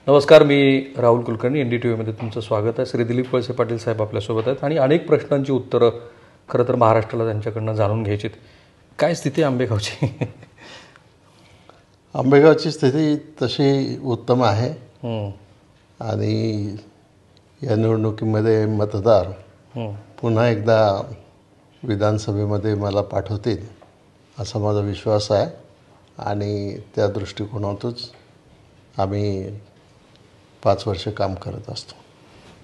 नमस्कार, मी राहुल कुलकर्णी. NDTVमध्ये तुमचं स्वागत आहे. श्री दिलीप वळसे पाटील साहेब आपल्यासोबत आहेत आणि अनेक प्रश्नांची उत्तरं खरं तर महाराष्ट्राला त्यांच्याकडनं जाणून घ्यायची. काय स्थिती आंबेगावची? आंबेगावची स्थिती तशी उत्तम आहे आणि या निवडणुकीमध्ये मतदार पुन्हा एकदा विधानसभेमध्ये मला पाठवतील असा माझा विश्वास आहे आणि त्या दृष्टिकोनातूनच आम्ही 5 वर्ष काम करत असतो.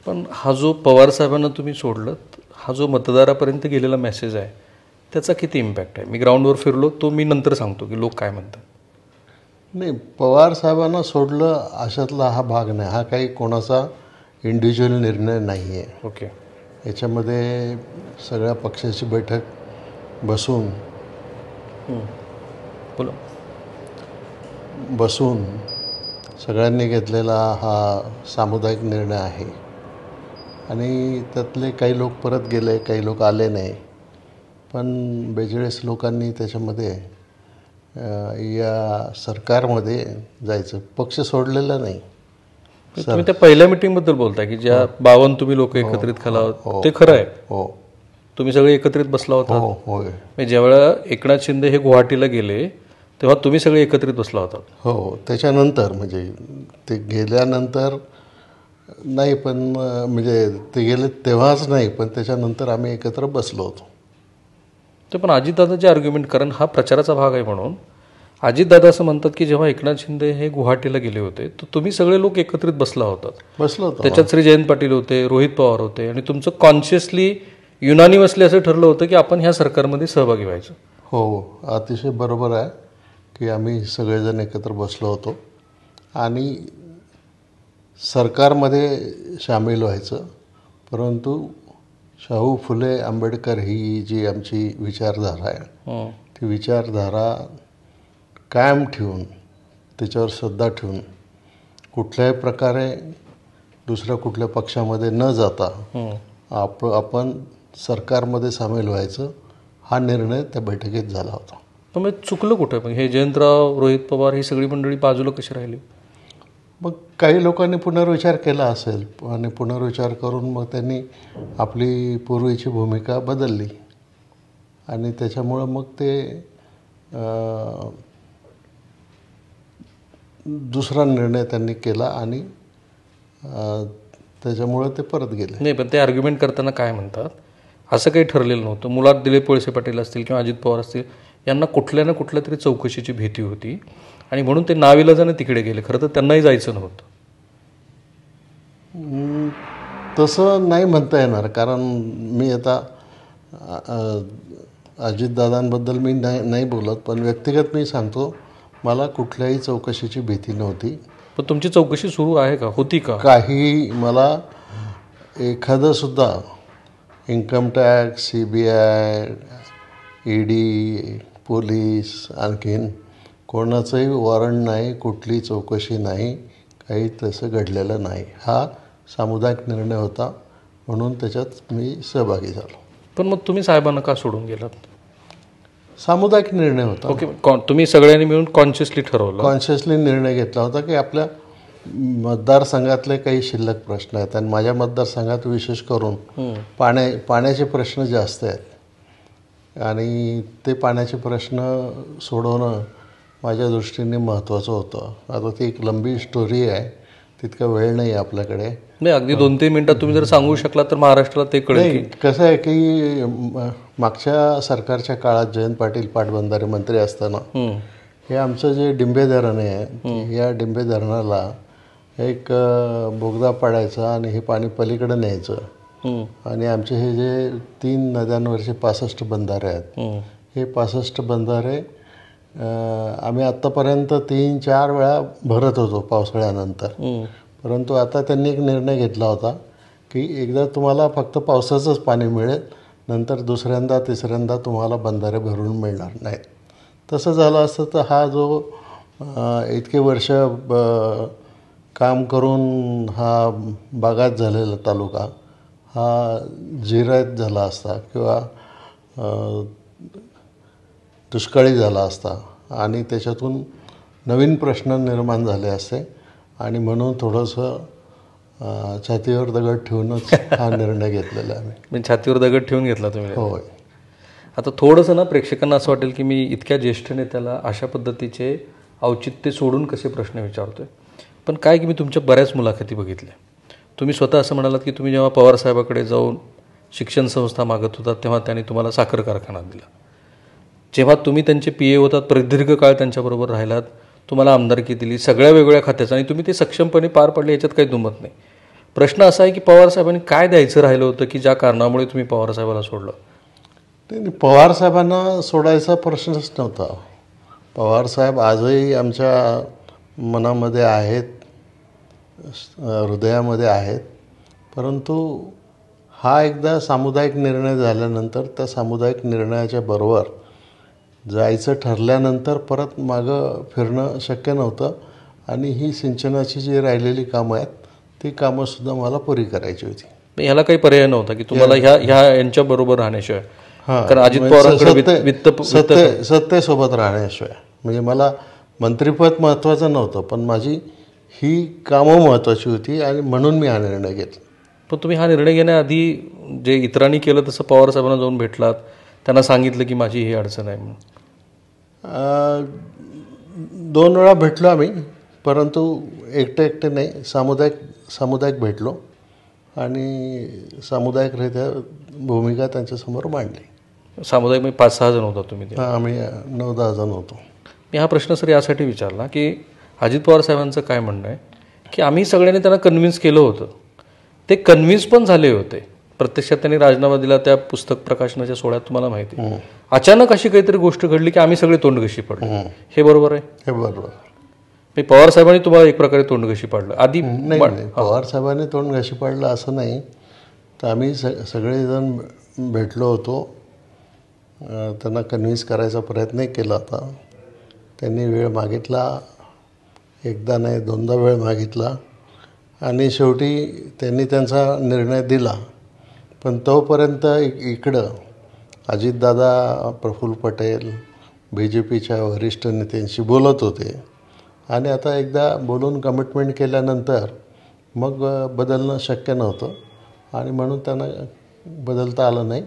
पण हा जो पवारसाहेबांना तुम्ही सोडलं, हा जो मतदारापर्यंत गेलेला मेसेज आहे त्याचा किती इम्पॅक्ट आहे? मी ग्राउंडवर फिरलो, तो मी नंतर सांगतो की लोक काय म्हणतात. नाही, पवारसाहेबांना सोडलं अशातला हा भाग नाही. हा काही कोणाचा इंडिव्हिज्युअल निर्णय नाही आहे. ओके. याच्यामध्ये सगळ्या पक्षाची बैठक बसून सगळ्यांनी घेतलेला हा सामुदायिक निर्णय आहे आणि त्यातले काही लोक परत गेले, काही लोक आले नाही. पण 42 लोकांनी त्याच्यामध्ये या सरकारमध्ये जायचं, पक्ष सोडलेला नाही. तुम्ही त्या पहिल्या मिटिंगबद्दल बोलताय की ज्या 52 तुम्ही लोक एकत्रित खाला, ते खरं आहे? हो. तुम्ही सगळे एकत्रित बसला होता? होय. ज्यावेळेला एकनाथ शिंदे हे गुवाहाटीला गेले तेव्हा तुम्ही सगळे एकत्रित बसला होता? हो. त्याच्यानंतर म्हणजे ते गेल्यानंतर नाही, पण म्हणजे ते गेले तेव्हाच नाही, पण त्याच्यानंतर आम्ही एकत्र बसलो होतो. ते पण अजितदादाचे आर्ग्युमेंट, कारण हा प्रचाराचा भाग आहे म्हणून अजितदादा असं म्हणतात की जेव्हा एकनाथ शिंदे हे गुवाहाटीला गेले होते तर तुम्ही सगळे लोक एकत्रित बसला होतात. त्याच्यात श्री जयंत पाटील होते, रोहित पवार होते आणि तुमचं कॉन्शियसली युनानिमसली असं ठरलं होतं की आपण ह्या सरकारमध्ये सहभागी व्हायचं. हो, अतिशय बरोबर आहे की आम्ही सगळेजण एकत्र बसलो होतो आणि सरकारमध्ये सामील व्हायचं. परंतु शाहू फुले आंबेडकर ही जी आमची विचारधारा आहे ती विचारधारा कायम ठेवून, त्याच्यावर श्रद्धा ठेवून, कुठल्याही प्रकारे दुसऱ्या कुठल्या पक्षामध्ये न जाता आपण सरकारमध्ये सामील व्हायचं, हा निर्णय त्या बैठकीत झाला होता. पण मग चुकलं कुठं? मग हे जयंतराव, रोहित पवार ही सगळी मंडळी बाजूला कशी राहिली? मग काही लोकांनी पुनर्विचार केला असेल आणि पुनर्विचार करून मग त्यांनी आपली पूर्वीची भूमिका बदलली आणि त्याच्यामुळं मग ते दुसरा निर्णय त्यांनी केला आणि त्याच्यामुळं ते परत गेले. नाही, पण ते आर्ग्युमेंट करताना काय म्हणतात, असं काही ठरलेलं नव्हतं. मुळात दिलीप वळसे पाटील असतील किंवा अजित पवार असतील, यांना कुठल्या ना कुठल्या तरी चौकशीची भीती होती आणि म्हणून ते नाविलाजाने तिकडे गेले. खरं तर त्यांनाही जायचं नव्हतं. तसं नाही म्हणता येणार, कारण मी आता अजितदादांबद्दल मी नाही बोलत, पण व्यक्तिगत मी सांगतो, मला कुठल्याही चौकशीची भीती नव्हती. पण तुमची चौकशी सुरू आहे का, होती का? काही मला एखादंसुद्धा income tax, CBI, ED, police, आणखीन कोणाचंही वॉरंट नाही, कुठली चौकशी नाही, काही तसं घडलेलं नाही. हा सामुदायिक निर्णय होता म्हणून त्याच्यात मी सहभागी झालो. पण मग तुम्ही साहेबांना का सोडून गेलात? सामुदायिक निर्णय होता. ओके. तुम्ही सगळ्यांनी मिळून कॉन्शियसली निर्णय घेतला होता की आपल्या मतदारसंघातले काही शिल्लक प्रश्न आहेत आणि माझ्या मतदारसंघात विशेष करून पाण्याचे प्रश्न जास्त आहेत आणि ते पाण्याचे प्रश्न सोडवणं माझ्या दृष्टीने महत्त्वाचं होतं. आता ती एक लंबी स्टोरी आहे, तितका वेळ नाही आपल्याकडे. नाही, अगदी 2-3 मिनिटात तुम्ही जर सांगू शकला तर महाराष्ट्राला ते कळेल. कसं आहे की मागच्या सरकारच्या काळात जयंत पाटील पाटबंधारे मंत्री असताना हे आमचं जे डिंबे धरण आहे, या डिंबे धरणाला एक बोगदा पाडायचा आणि हे पाणी पलीकडे न्यायचं आणि आमचे हे जे 3 नद्यांवरचे 65 बंधारे आहेत, हे 65 बंधारे आम्ही आत्तापर्यंत 3-4 वेळा भरत होतो पावसाळ्यानंतर. परंतु आता त्यांनी एक निर्णय घेतला होता की एकदा तुम्हाला फक्त पावसाचंच पाणी मिळेल, नंतर दुसऱ्यांदा तिसऱ्यांदा तुम्हाला बंधारे भरून मिळणार नाहीत. तसं झालं असतं तर हा जो इतके वर्ष काम करून हा बागायत झालेला तालुका हा जिरायत झाला असता किंवा दुष्काळी झाला असता आणि त्याच्यातून नवीन प्रश्न निर्माण झाले असते आणि म्हणून थोडंसं छातीवर दगड ठेवूनच हा निर्णय घेतलेला आहे आम्ही. म्हणजे छातीवर दगड ठेवून घेतला तुम्ही? होय. आता थोडंसं ना प्रेक्षकांना असं वाटेल की मी इतक्या ज्येष्ठ नेत्याला अशा पद्धतीचे औचित्य सोडून कसे प्रश्न विचारतोय, पण काय की मी तुमच्या बऱ्याच मुलाखती बघितल्या. तुम्ही स्वतः असं म्हणालात की तुम्ही जेव्हा पवारसाहेबाकडे जाऊन शिक्षण संस्था मागत होतात तेव्हा त्यांनी तुम्हाला साखर कारखाना दिला. जेव्हा तुम्ही त्यांचे PA होतात, प्रदीर्घ काळ त्यांच्याबरोबर राहिलात, तुम्हाला आमदारकी दिली, सगळ्या वेगवेगळ्या खात्याचं, आणि तुम्ही ते सक्षमपणे पार पडले, याच्यात काही दुमत नाही. प्रश्न असा आहे की पवारसाहेबांनी काय द्यायचं राहिलं होतं की ज्या कारणामुळे तुम्ही पवारसाहेबाला सोडलं? त्यांनी पवारसाहेबांना सोडायचा प्रश्नच नव्हता. पवारसाहेब आजही आमच्या मनामध्ये आहेत, हृदयामध्ये आहेत. परंतु हा एकदा सामुदायिक निर्णय झाल्यानंतर त्या सामुदायिक निर्णयाच्या बरोबर जायचं ठरल्यानंतर परत मागं फिरणं शक्य नव्हतं. आणि ही सिंचनाची जी राहिलेली कामं आहेत ती कामंसुद्धा मला पुरी करायची होती. ह्याला काही पर्याय नव्हता की तुम्हाला ह्या यांच्याबरोबर राहण्याशिवाय? कारण अजित पवारांकडे सत्तेसोबत राहण्याशिवाय, म्हणजे मला मंत्रिपद महत्त्वाचं नव्हतं, पण माझी ही कामं महत्त्वाची होती आणि म्हणून मी हा निर्णय घेतला. पण तुम्ही हा निर्णय घेण्याआधी जे इतरांनी केलं तसं पवारसाहेबांना जाऊन भेटलात, त्यांना सांगितलं की माझी ही अडचण आहे म्हणून? 2 वेळा भेटलो आम्ही, परंतु एकटे नाही, सामुदायिक भेटलो आणि सामुदायिकरित्या भूमिका त्यांच्यासमोर मांडली. सामुदायिक म्हणजे 5-6 जण होता तुम्ही? आम्ही 9-10 जण होतो. मी हा प्रश्न सर यासाठी विचारला की अजित पवार साहेबांचं काय म्हणणं आहे की आम्ही सगळ्यांनी त्यांना कन्व्हिन्स केलं होतं, ते कन्व्हिन्स पण झाले होते, प्रत्यक्षात त्यांनी राजीनामा दिला त्या पुस्तक प्रकाशनाच्या सोहळ्यात, तुम्हाला माहिती आहे. अचानक अशी काहीतरी गोष्ट घडली की आम्ही सगळे तोंडघशी पडलो. हे बरोबर आहे? हे बरोबर. पवार साहेबांनी तुम्हाला एक प्रकारे तोंडघशी पाडलं आधी? नाही, पवार साहेबांनी तोंडघशी पाडलं असं नाही. तर आम्ही सगळेजण भेटलो होतो, त्यांना कन्व्हिन्स करायचा प्रयत्न केला होता. त्यांनी वेळ मागितला, एकदा नाही 2दा वेळ मागितला आणि शेवटी त्यांनी त्यांचा निर्णय दिला. पण तोपर्यंत इकडं अजितदादा, प्रफुल्ल पटेल BJPच्या वरिष्ठ नेत्यांशी बोलत होते आणि आता एकदा बोलून कमिटमेंट केल्यानंतर मग बदलणं शक्य नव्हतं आणि म्हणून त्यांना बदलता आलं नाही,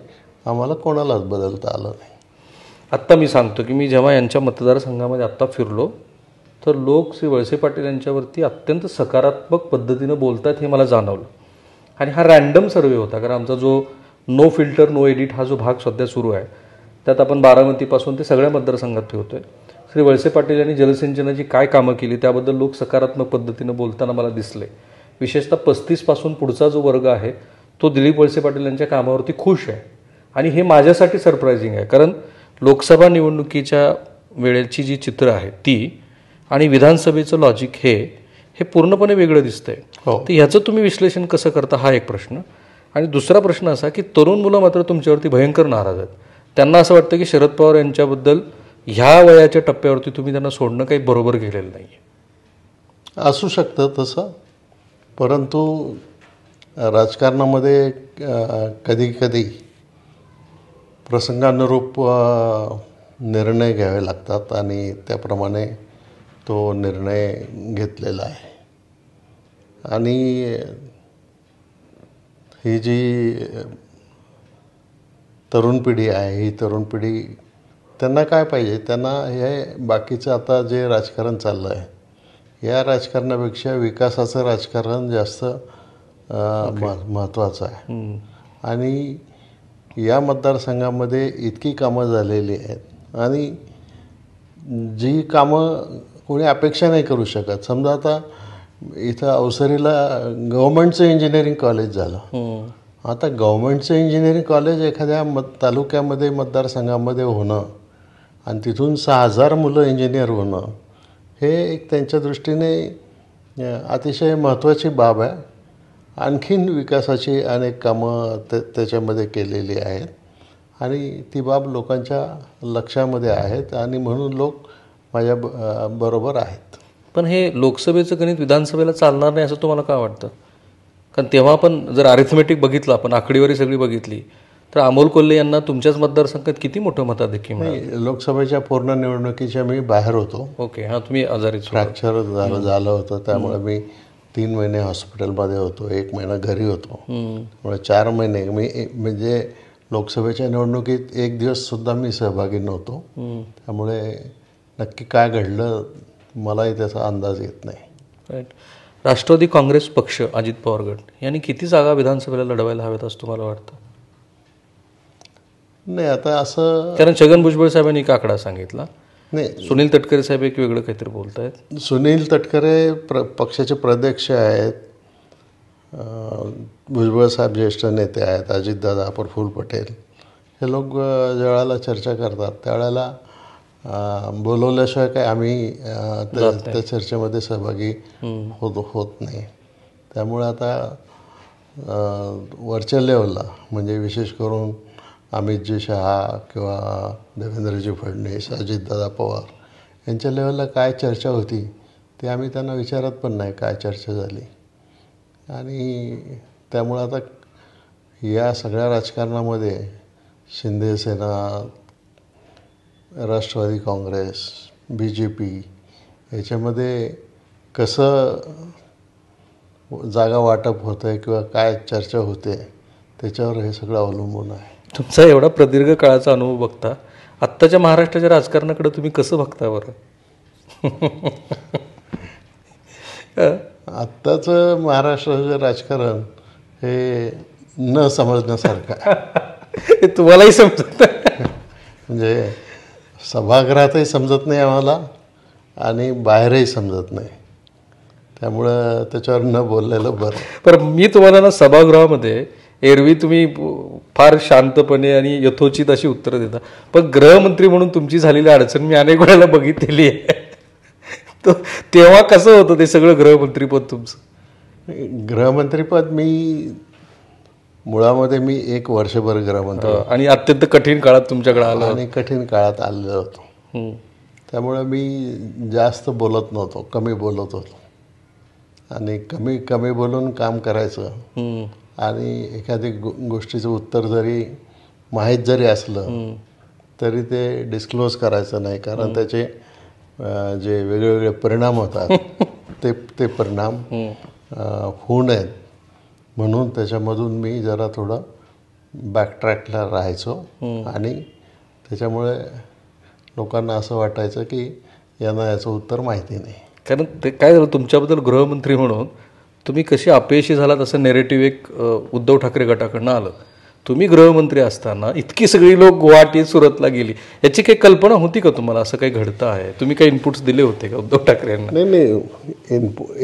आम्हाला कोणालाच बदलता आलं नाही. आत्ता मी सांगतो की मी जेव्हा यांच्या मतदारसंघामध्ये आत्ता फिरलो तर लोक श्री वळसे पाटील यांच्यावरती अत्यंत सकारात्मक पद्धतीनं बोलतात हे मला जाणवलं. आणि हा रॅन्डम सर्वे होता, कारण आमचा जो नो फिल्टर नो एडिट हा जो भाग सध्या सुरू आहे त्यात आपण बारामतीपासून ते सगळ्या मतदारसंघात ठेवतोय. श्री वळसे पाटील यांनी जलसिंचनाची काय कामं केली त्याबद्दल लोक सकारात्मक पद्धतीनं बोलताना मला दिसले. विशेषतः 35 पासून पुढचा जो वर्ग आहे तो दिलीप वळसे पाटील यांच्या कामावरती खुश आहे. आणि हे माझ्यासाठी सरप्रायझिंग आहे, कारण लोकसभा निवडणुकीच्या वेळेची जी चित्र आहे ती आणि विधानसभेचं लॉजिक हे पूर्णपणे वेगळं दिसतंय. तर ह्याचं तुम्ही विश्लेषण कसं करता हा एक प्रश्न. आणि दुसरा प्रश्न असा की तरुण मुलं मात्र तुमच्यावरती भयंकर नाराज आहेत. त्यांना असं वाटतं की शरद पवार यांच्याबद्दल ह्या वयाच्या टप्प्यावरती तुम्ही त्यांना सोडणं काही बरोबर केलेलं नाही आहे. असू शकतं तसं, परंतु राजकारणामध्ये कधी प्रसंगानुरूप निर्णय घ्यावे लागतात आणि त्याप्रमाणे तो निर्णय घेतलेला आहे. आणि ही जी तरुण पिढी आहे, ही तरुण पिढी त्यांना काय पाहिजे, त्यांना हे बाकीचं आता जे राजकारण चाललं आहे या राजकारणापेक्षा विकासाचं राजकारण जास्त महत्त्वाचं आहे. आणि या मतदारसंघामध्ये इतकी कामं झालेली आहेत आणि जी कामं कोणी अपेक्षा नाही करू शकत. समजा आता इथं अवसरीला गव्हर्नमेंटचं इंजिनिअरिंग कॉलेज झालं. आता गव्हर्नमेंटचं इंजिनिअरिंग कॉलेज एखाद्या तालुक्यामध्ये मतदारसंघामध्ये होणं आणि तिथून 6000 मुलं इंजिनियर होणं हे एक त्यांच्या दृष्टीने अतिशय महत्त्वाची बाब आहे. आणखीन विकासाची अनेक कामं त्याच्यामध्ये केलेली आहेत आणि ती बाब लोकांच्या लक्षामध्ये आहेत आणि म्हणून लोक माझ्या बरोबर आहेत. पण हे लोकसभेचं गणित विधानसभेला चालणार नाही असं तुम्हाला काय वाटतं? कारण तेव्हा पण जर अरिथमेटिक बघितलं आपण, आकडेवारी सगळी बघितली तर अमोल कोल्हे यांना तुमच्याच मतदारसंघात किती मोठं मताधिक्य मिळालं? नाही, लोकसभेच्या पूर्ण निवडणुकीच्या मी बाहेर होतो. ओके, हां, तुम्ही आजारीच होता. फ्रॅक्चर झालं होतं, त्यामुळे मी 3 महिने हॉस्पिटलमध्ये होतो, 1 महिना घरी होतो. त्यामुळे 4 महिने मी म्हणजे लोकसभेच्या निवडणुकीत 1 दिवससुद्धा मी सहभागी नव्हतो. त्यामुळे नक्की काय घडलं मलाही त्याचा अंदाज येत नाही. राईट. राष्ट्रवादी काँग्रेस पक्ष, अजित पवार गट यांनी किती जागा विधानसभेला लढवायला हव्यात असं तुम्हाला वाटतं? नाही, आता असं कारण छगन भुजबळ साहेबांनी एक आकडा सांगितला, नाही, सुनील तटकरे साहेब एक वेगळं काहीतरी बोलतायत. सुनील तटकरे पक्षाचे प्रदेश आहेत, भुजबळ साहेब ज्येष्ठ नेते आहेत, अजितदादा, प्रफुल्ल पटेल, हे लोक ज्यावेळेला चर्चा करतात त्यावेळेला बोलवल्याशिवाय काय आम्ही त्या चर्चेमध्ये सहभागी होत नाही. त्यामुळे आता वरच्या लेवलला म्हणजे विशेष करून अमितजी शहा किंवा देवेंद्रजी फडणवीस, अजितदादा पवार यांच्या लेवलला काय चर्चा होती ते आम्ही त्यांना विचारत पण नाही काय चर्चा झाली. आणि त्यामुळं आता या सगळ्या राजकारणामध्ये शिंदे सेना, राष्ट्रवादी काँग्रेस, BJP याच्यामध्ये कसं जागा वाटप होतं आहे किंवा काय चर्चा होते त्याच्यावर हे सगळं अवलंबून आहे. तुमचा एवढा प्रदीर्घ काळाचा अनुभव बघता आत्ताच्या महाराष्ट्राच्या राजकारणाकडे तुम्ही कसं बघता बरं? आत्ताचं महाराष्ट्राचं राजकारण हे न समजण्यासारखं आहे. हे तुम्हालाही समजत म्हणजे सभागृहातही समजत नाही आम्हाला आणि बाहेरही समजत नाही. त्यामुळं त्याच्यावर न बोललेलं बरं. पण मी तुम्हाला ना सभागृहामध्ये एरवी तुम्ही फार शांतपणे आणि यथोचित अशी उत्तरं देता, पण गृहमंत्री म्हणून तुमची झालेली अडचण मी अनेक वेळेला बघितलेली आहे. तेव्हा कसं होतं ते सगळं गृहमंत्रीपद तुमचं? गृहमंत्रीपद मुळामध्ये मी 1 वर्षभर गृहमंत्री आणि अत्यंत कठीण काळात तुमच्याकडे आलं आणि कठीण काळात आलेलो होतो. त्यामुळे मी जास्त बोलत नव्हतो, कमी बोलत होतो आणि कमी बोलून काम करायचं. आणि एखादी गोष्टीचं उत्तर जरी माहीत जरी असलं तरी ते डिस्क्लोज करायचं नाही, कारण त्याचे जे वेगवेगळे परिणाम होतात ते परिणाम होऊ नयेत म्हणून त्याच्यामधून मी जरा थोडं बॅकट्रॅकला राहायचो. आणि त्याच्यामुळे लोकांना असं वाटायचं की यांना याचं उत्तर माहिती नाही. कारण ते काय झालं तुमच्याबद्दल गृहमंत्री म्हणून तुम्ही कशी अपयशी झालात असं नेरेटिव्ह एक उद्धव ठाकरे गटाकडनं आलं. तुम्ही गृहमंत्री असताना इतकी सगळी लोक गुवाहाटी सुरतला गेली, याची काही कल्पना होती का तुम्हाला असं काही घडतं आहे? तुम्ही काही इनपुट्स दिले होते का उद्धव ठाकरे यांना? नाही,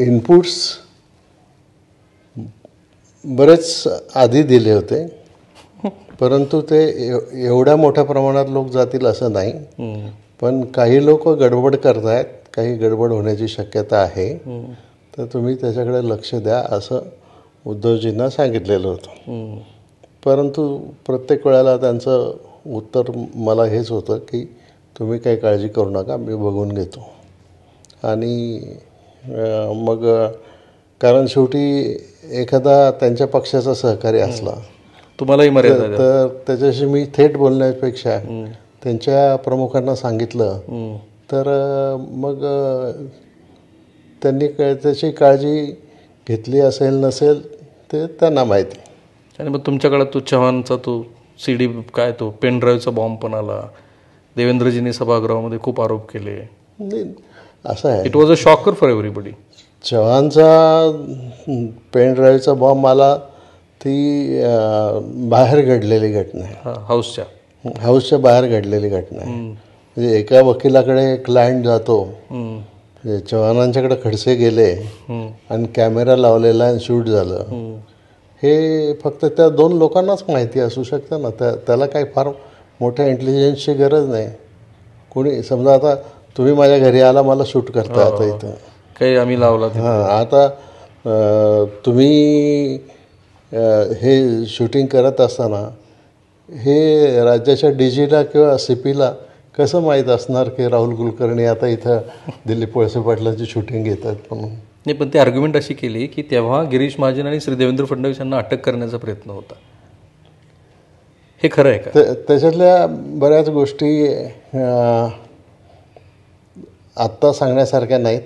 इनपुट्स बरेच आधी दिले होते, परंतु ते एवढ्या मोठ्या प्रमाणात लोक जातील असं नाही. पण काही लोक गडबड करत आहेत, काही गडबड होण्याची शक्यता आहे, तर तुम्ही त्याच्याकडे लक्ष द्या असं उद्धवजींना सांगितलेलं होतं. परंतु प्रत्येक वेळेला त्यांचं उत्तर मला हेच होतं की तुम्ही काही काळजी करू नका, मी बघून घेतो. आणि मग कारण शेवटी एखादा त्यांच्या पक्षाचा सहकारी असला तुम्हालाही मर्यादा तर त्याच्याशी मी थेट बोलण्यापेक्षा त्यांच्या प्रमुखांना सांगितलं तर मग त्यांनी त्याची काळजी घेतली असेल नसेल ते त्यांना माहिती. आणि मग तुमच्याकडे तो चव्हाणचा तो CD काय तो पेनड्राईव्हचा बॉम्ब पण आला, देवेंद्रजींनी सभागृहामध्ये खूप आरोप केले. असं आहे, it was a shocker for everybody. चव्हाणचा पेनड्राईव्हचा बॉम्ब आला ती बाहेर घडलेली घटना आहे, हाऊसच्या बाहेर घडलेली घटना आहे. म्हणजे एका वकिलाकडे क्लायंट जातो, चव्हाणांच्याकडे खडसे गेले आणि कॅमेरा लावलेला आणि शूट झालं, हे फक्त त्या 2 लोकांनाच माहिती असू शकतं ना. त्याला काही फार मोठ्या इंटेलिजन्सची गरज नाही. कोणी समजा आता तुम्ही माझ्या घरी आला, मला शूट करता आता इथं काही आम्ही लावला. आता तुम्ही हे शूटिंग करत असताना हे राज्याच्या DGला किंवा CPला कसं माहीत असणार की राहुल कुलकर्णी आता इथं दिलीप वळसे पाटलांची शूटिंग घेतात म्हणून? नाही, पण ते आर्ग्युमेंट अशी केली की तेव्हा गिरीश महाजन आणि श्री देवेंद्र फडणवीस यांना अटक करण्याचा प्रयत्न होता. हे खरं आहे का? त्याच्यातल्या बऱ्याच गोष्टी आत्ता सांगण्यासारख्या नाहीत.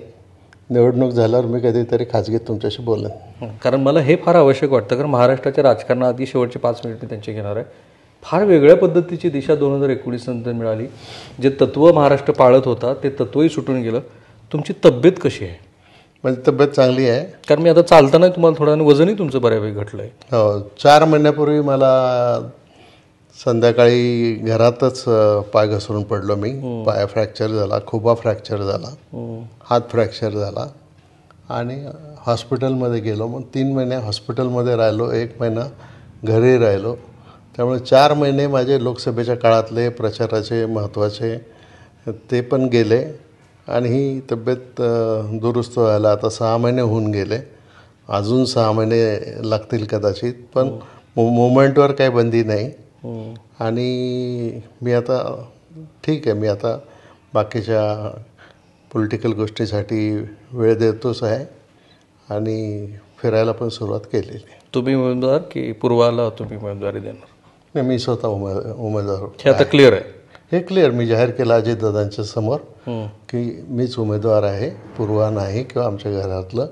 निवडणूक झाल्यावर मी कधीतरी खाजगीत तुमच्याशी बोलेन. कारण मला हे फार आवश्यक वाटतं, कारण महाराष्ट्राच्या राजकारणाआधी शेवटचे 5 मिनिट मी त्यांचे घेणार आहे. फार वेगळ्या पद्धतीची दिशा 2019 नंतर मिळाली. जे तत्त्व महाराष्ट्र पाळत होता ते तत्त्वही सुटून गेलं. तुमची तब्येत कशी आहे? माझी तब्येत चांगली आहे. कारण मी आता चालताना तुम्हाला थोडं वजनही तुमचं बऱ्यापैकी घटलं आहे. हो, 4 महिन्यापूर्वी मला संध्याकाळी घरातच पाय घसरून पडलो मी. पाय फ्रॅक्चर झाला, खुबा फ्रॅक्चर झाला, हात फ्रॅक्चर झाला आणि हॉस्पिटलमध्ये गेलो. मग 3 महिने हॉस्पिटलमध्ये राहिलो, 1 महिना घरी राहिलो. त्यामुळे 4 महिने माझे लोकसभेच्या काळातले प्रचाराचे महत्त्वाचे ते पण गेले आणि ही तब्येत दुरुस्त व्हायला आता 6 महिने होऊन गेले. अजून 6 महिने लागतील कदाचित, पण मुवमेंटवर काही बंदी नाही. आणि मी आता ठीक आहे, मी आता बाकीच्या पॉलिटिकल गोष्टीसाठी वेळ देतोच आहे आणि फिरायला पण सुरुवात केलेली आहे. तुम्ही उमेदवार की पूर्वाला तुम्ही उमेदवारी देणार? नाही, मी स्वतः उमेदवार. हे आता क्लिअर आहे? हे क्लिअर मी जाहीर केलं अजितदादांच्या समोर की मीच उमेदवार आहे, पूर्वा नाही किंवा आमच्या घरातलं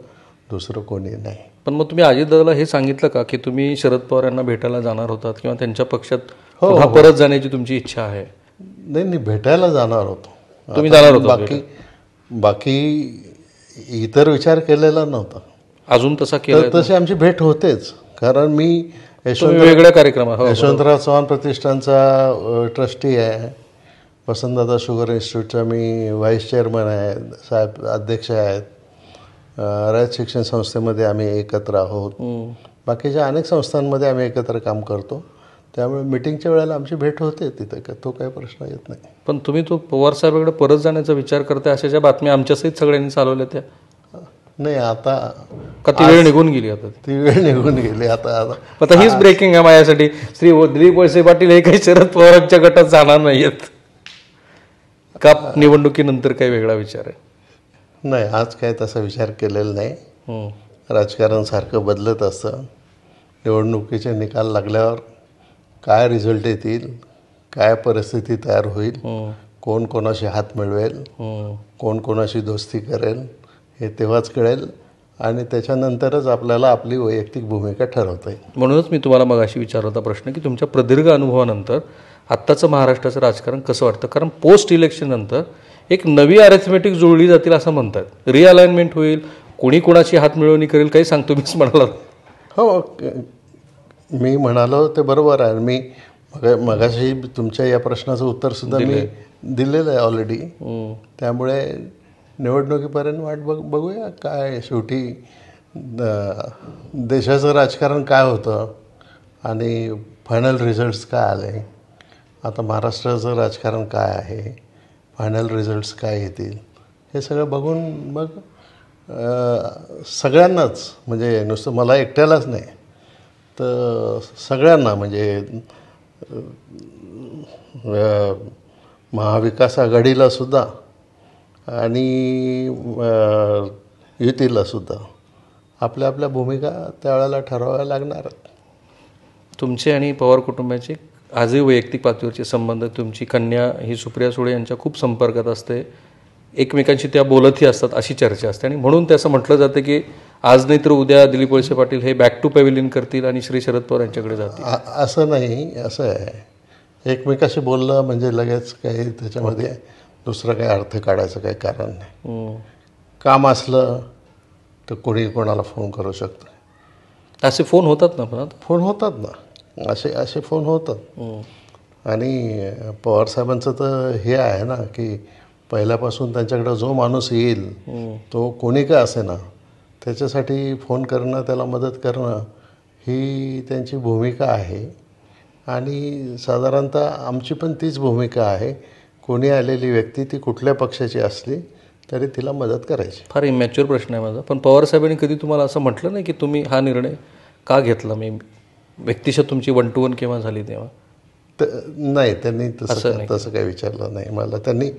दुसरं कोणी नाही. पण मग तुम्ही अजितदादाला हे सांगितलं का की तुम्ही शरद पवार यांना भेटायला जाणार होतात किंवा त्यांच्या पक्षात पुन्हा परत जाण्याची तुमची इच्छा आहे? नाही, भेटायला जाणार होतो. तुम्ही जाणार होता? बाकी इतर विचार केलेला नव्हता अजून तसा केला? तशी आमची भेट होतेच. कारण मी वेगळ्या कार्यक्रमात यशवंतराव चव्हाण प्रतिष्ठानचा ट्रस्टी आहे. वसंतदादा शुगर इन्स्टिट्यूटचा मी व्हाईस चेअरमन आहे, साहेब अध्यक्ष आहेत. रयत शिक्षण संस्थेमध्ये आम्ही एकत्र आहोत. बाकीच्या अनेक संस्थांमध्ये आम्ही एकत्र काम करतो. त्यामुळे मिटिंगच्या वेळेला आमची भेट होते तिथे, तो काही प्रश्न येत नाही. पण तुम्ही तो पवार साहेबांकडे परत जाण्याचा विचार करताय अशा ज्या बातम्या आमच्यासहित सगळ्यांनी चालवल्या त्या? नाही, आता का ती वेळ निघून गेली? आता ती वेळ निघून गेली. आता हीच ब्रेकिंग आहे माझ्यासाठी. श्री दिलीप वळसे पाटील हे काही शरद पवारांच्या गटात जाणार नाहीयेत का? निवडणुकीनंतर काही वेगळा विचार आहे? नाही, आज काय तसा विचार केलेला नाही. राजकारण सारखं बदलत असतं. निवडणुकीचे निकाल लागल्यावर काय रिझल्ट येतील, काय परिस्थिती तयार होईल, कोण कोणाशी हात मिळवेल, कोण कोणाशी दोस्ती करेल, हे तेव्हाच कळेल आणि त्याच्यानंतरच आपल्याला आपली वैयक्तिक भूमिका ठरवता येईल. म्हणूनच मी तुम्हाला मगाशी विचारला होता प्रश्न की तुमच्या प्रदीर्घ अनुभवानंतर आत्ताचं महाराष्ट्राचं राजकारण कसं वाटतं? कारण पोस्ट इलेक्शन नंतर एक नवी अरेथमेटिक जुळली जातील असं म्हणतात. रिअलाइनमेंट होईल, कोणी कोणाची हात मिळवणी करेल, काही सांगतो मीच म्हणाला. हो, मी म्हणालो ते बरोबर आहे. मी मगाशी तुमच्या या प्रश्नाचं उत्तरसुद्धा मी दिलेलं आहे ऑलरेडी. त्यामुळे निवडणुकीपर्यंत वाट बघूया काय शेवटी देशाचं राजकारण काय होतं आणि फायनल रिझल्ट्स काय आले. आता महाराष्ट्राचं राजकारण काय आहे, फायनल रिझल्ट्स काय येतील, हे सगळं बघून मग सगळ्यांनाच, म्हणजे नुसतं मला एकट्यालाच नाही तर सगळ्यांना, म्हणजे महाविकास आघाडीलासुद्धा आणि युतीलासुद्धा आपल्या आपल्या भूमिका त्यावेळेला ठरवाव्या लागणार. तुमचे आणि पवार कुटुंबाचे आजही वैयक्तिक पातळीवरचे संबंध, तुमची कन्या ही सुप्रिया सुळे यांच्या खूप संपर्कात असते, एकमेकांशी त्या बोलतही असतात अशी चर्चा असते. आणि म्हणून ते असं म्हटलं जातं की आज नाही तर उद्या दिलीप वळसे पाटील हे बॅक टू पॅव्हिलियन करतील आणि श्री शरद पवार यांच्याकडे जातील. असं नाही, असं आहे, एकमेकाशी बोललं म्हणजे लगेच काही त्याच्यामध्ये दुसरं काही अर्थ काढायचं काही कारण नाही. काम असलं तर कोणी कोणाला फोन करू शकतं. असे फोन होतात ना? पण फोन होतात ना, असे फोन होतात. आणि पवारसाहेबांचं तर हे आहे ना की पहिल्यापासून त्यांच्याकडं जो माणूस येईल तो कोणी का असे ना, त्याच्यासाठी फोन करणं, त्याला मदत करणं ही त्यांची भूमिका आहे. आणि साधारणतः आमची पण तीच भूमिका आहे. कोणी आलेली व्यक्ती ती कुठल्या पक्षाची असली तरी तिला मदत करायची. फार इमॅच्युअर प्रश्न आहे माझा. पण पवारसाहेबांनी कधी तुम्हाला असं म्हटलं नाही की तुम्ही हा निर्णय का घेतला? मी व्यक्तिशः तुमची 1 to 1 केव्हा झाली तेव्हा? नाही, त्यांनी तसं काही विचारलं नाही मला. त्यांनी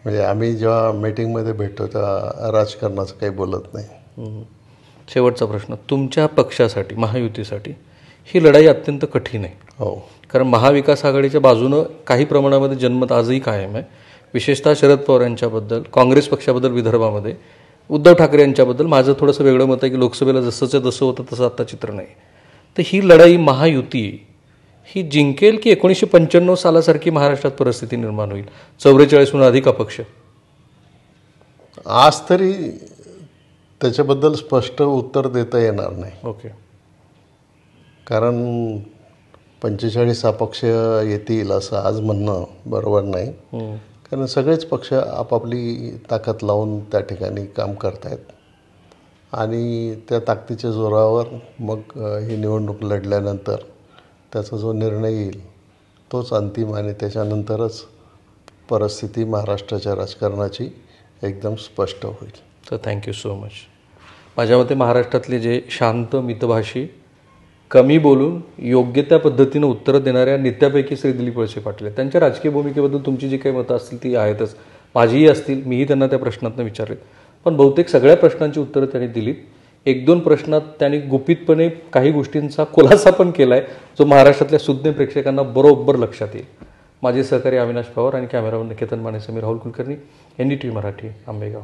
म्हणजे आम्ही जेव्हा मीटिंगमध्ये भेटतो तेव्हा राजकारणाचं काही बोलत नाही. शेवटचा प्रश्न, तुमच्या पक्षासाठी, महायुतीसाठी ही लढाई अत्यंत कठीण आहे. हो. कारण महाविकास आघाडीच्या बाजूनं काही प्रमाणामध्ये जनमत आजही कायम आहे. विशेषतः शरद पवार यांच्याबद्दल, काँग्रेस पक्षाबद्दल विदर्भामध्ये, उद्धव ठाकरे यांच्याबद्दल माझं थोडंसं वेगळं मत आहे की लोकसभेला जसंच्या जसं होतं तसं आता चित्र नाही. तर ही लढाई महायुती ही जिंकेल की 1995 सालासारखी महाराष्ट्रात परिस्थिती निर्माण होईल, 44हून अधिक अपक्ष? आज तरी त्याच्याबद्दल स्पष्ट उत्तर देता येणार नाही. ओके. कारण 45 अपक्ष येतील असं आज म्हणणं बरोबर नाही. कारण सगळेच पक्ष आपापली ताकद लावून त्या ठिकाणी काम करत आहेत आणि त्या ताकदीच्या जोरावर मग ही निवडणूक लढल्यानंतर त्याचा जो निर्णय येईल तोच अंतिम आणि त्याच्यानंतरच परिस्थिती महाराष्ट्राच्या राजकारणाची एकदम स्पष्ट होईल. तर थँक्यू सो मच. माझ्या मते महाराष्ट्रातले जे शांत, मितभाषी, कमी बोलून योग्य त्या पद्धतीनं उत्तरं देणाऱ्या नेत्यापैकी श्री दिलीप वळसे पाटील आहेत. त्यांच्या राजकीय भूमिकेबद्दल तुमची जी काही मतं असतील ती आहेतच, माझीही असतील, मीही त्यांना त्या प्रश्नातनं विचारलेत. पण बहुतेक सगळ्या प्रश्नांची उत्तरं त्यांनी दिलीत. 1-2 प्रश्नात त्यांनी गुपितपणे काही गोष्टींचा खुलासा पण केला आहे, जो महाराष्ट्रातल्या सुज्ञ प्रेक्षकांना बरोबर लक्षात येईल. माझे सहकारी अविनाश पवार आणि कॅमेरामन निकेतन माने, समीर राहुल कुलकर्णी, NDTV मराठी, आंबेगाव.